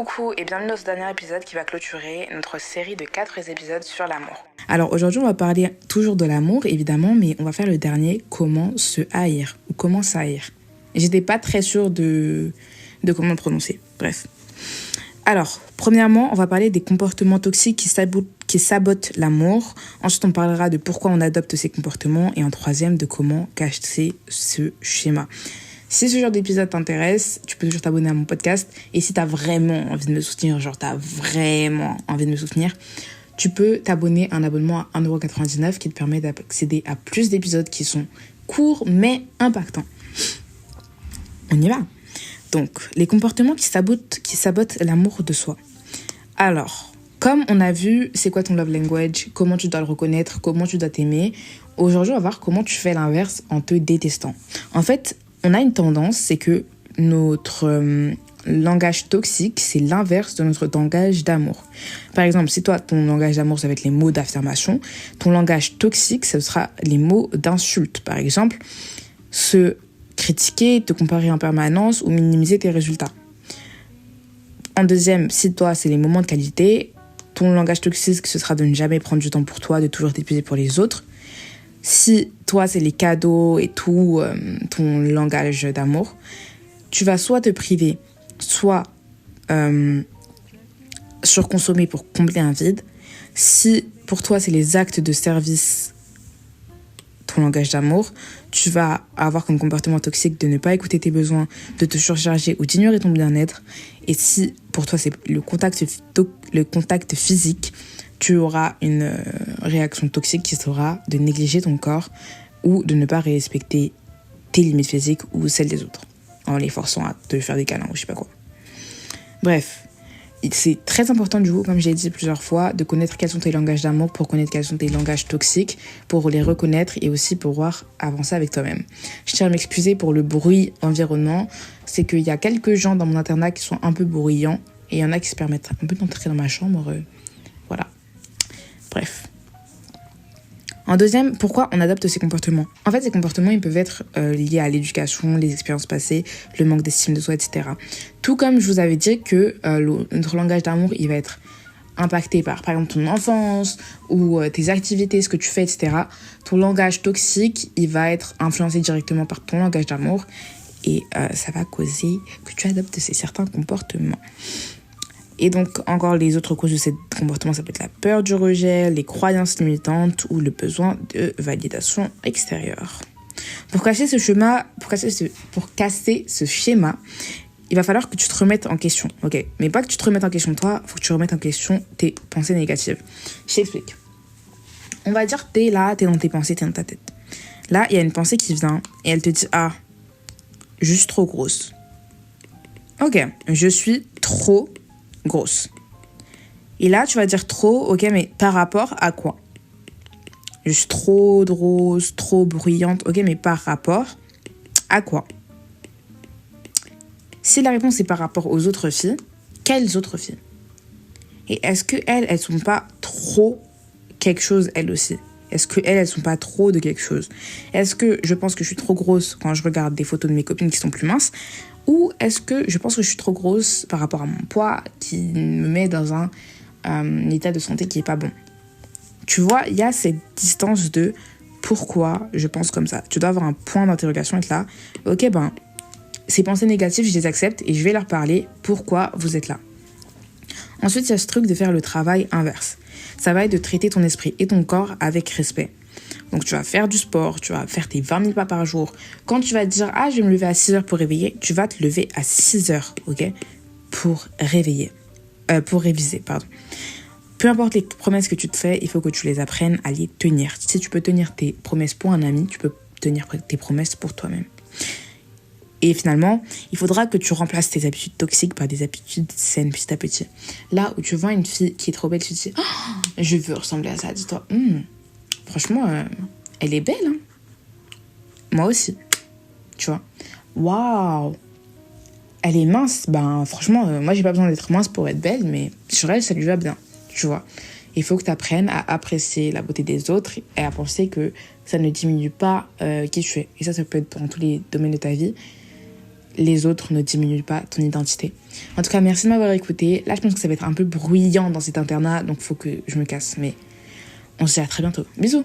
Coucou et bienvenue dans ce dernier épisode qui va clôturer notre série de 4 épisodes sur l'amour. Alors aujourd'hui on va parler toujours de l'amour évidemment, mais on va faire le dernier, comment se haïr ou comment s'haïr. J'étais pas très sûre de comment le prononcer, bref. Alors, premièrement, on va parler des comportements toxiques qui sabotent l'amour. Ensuite, on parlera de pourquoi on adopte ces comportements. Et en troisième, de comment casser ce schéma. Si ce genre d'épisode t'intéresse, tu peux toujours t'abonner à mon podcast. Et si t'as vraiment envie de me soutenir, tu peux t'abonner à un abonnement à 1,99€ qui te permet d'accéder à plus d'épisodes qui sont courts mais impactants. On y va. Donc, les comportements qui sabotent l'amour de soi. Alors, comme on a vu, c'est quoi ton love language, comment tu dois le reconnaître, comment tu dois t'aimer, aujourd'hui, on va voir comment tu fais l'inverse en te détestant. En fait, on a une tendance, c'est que notre langage toxique, c'est l'inverse de notre langage d'amour. Par exemple, si toi, ton langage d'amour, ça va être les mots d'affirmation, ton langage toxique, ce sera les mots d'insulte. Par exemple, critiquer, te comparer en permanence ou minimiser tes résultats. En deuxième, si toi, c'est les moments de qualité, ton langage toxique, ce sera de ne jamais prendre du temps pour toi, de toujours t'épuiser pour les autres. Si toi, c'est les cadeaux et tout, ton langage d'amour, tu vas soit te priver, soit surconsommer pour combler un vide. Si pour toi, c'est les actes de service, ton langage d'amour, tu vas avoir comme comportement toxique de ne pas écouter tes besoins, de te surcharger ou d'ignorer ton bien-être. Et si pour toi c'est le contact physique, tu auras une réaction toxique qui sera de négliger ton corps ou de ne pas respecter tes limites physiques ou celles des autres en les forçant à te faire des câlins ou je sais pas quoi. Bref. C'est très important du coup, comme j'ai dit plusieurs fois, de connaître quels sont tes langages d'amour pour connaître quels sont tes langages toxiques, pour les reconnaître et aussi pouvoir avancer avec toi-même. Je tiens à m'excuser pour le bruit environnement. C'est qu'il y a quelques gens dans mon internat qui sont un peu bruyants et il y en a qui se permettent un peu d'entrer dans ma chambre. Voilà. Bref. En deuxième, pourquoi on adopte ces comportements ? En fait, ces comportements, ils peuvent être liés à l'éducation, les expériences passées, le manque d'estime de soi, etc. Tout comme je vous avais dit que notre langage d'amour, il va être impacté par exemple, ton enfance ou tes activités, ce que tu fais, etc. Ton langage toxique, il va être influencé directement par ton langage d'amour et ça va causer que tu adoptes certains comportements. Et donc, encore les autres causes de ces comportements, ça peut être la peur du rejet, les croyances limitantes ou le besoin de validation extérieure. Pour casser ce schéma, il va falloir que tu te remettes en question, ok ? Mais pas que tu te remettes en question toi, il faut que tu remettes en question tes pensées négatives. Je t'explique. On va dire, t'es dans tes pensées, t'es dans ta tête. Là, il y a une pensée qui vient et elle te dit, je suis trop grosse. Ok, je suis trop grosse. Et là, tu vas dire trop, ok, mais par rapport à quoi ? Je suis trop grosse, trop bruyante, ok, mais par rapport à quoi ? Si la réponse est par rapport aux autres filles, quelles autres filles ? Et est-ce qu'elles, elles sont pas trop quelque chose, elles aussi ? Est-ce qu'elles sont pas trop de quelque chose ? Est-ce que je pense que je suis trop grosse quand je regarde des photos de mes copines qui sont plus minces ? Ou est-ce que je pense que je suis trop grosse par rapport à mon poids qui me met dans un état de santé qui n'est pas bon ? Tu vois, il y a cette distance de pourquoi je pense comme ça. Tu dois avoir un point d'interrogation, être là. Ok, ces pensées négatives, je les accepte et je vais leur parler pourquoi vous êtes là. Ensuite, il y a ce truc de faire le travail inverse. Ça va être de traiter ton esprit et ton corps avec respect. Donc, tu vas faire du sport, tu vas faire tes 20 000 pas par jour. Quand tu vas te dire, je vais me lever à 6h pour réveiller, tu vas te lever à 6h, ok ? Pour réviser, pardon. Peu importe les promesses que tu te fais, il faut que tu les apprennes à les tenir. Si tu peux tenir tes promesses pour un ami, tu peux tenir tes promesses pour toi-même. Et finalement, il faudra que tu remplaces tes habitudes toxiques par des habitudes saines petit à petit. Là où tu vois une fille qui est trop belle, tu te dis, je veux ressembler à ça. Dis-toi, franchement, elle est belle, hein. Moi aussi, tu vois. Waouh, elle est mince. Franchement, moi, j'ai pas besoin d'être mince pour être belle, mais sur elle, ça lui va bien, tu vois. Il faut que tu apprennes à apprécier la beauté des autres et à penser que ça ne diminue pas qui tu es. Et ça peut être dans tous les domaines de ta vie. les autres ne diminuent pas ton identité. En tout cas, merci de m'avoir écouté. Là, je pense que ça va être un peu bruyant dans cet internat, donc faut que je me casse. Mais on se dit à très bientôt. Bisous!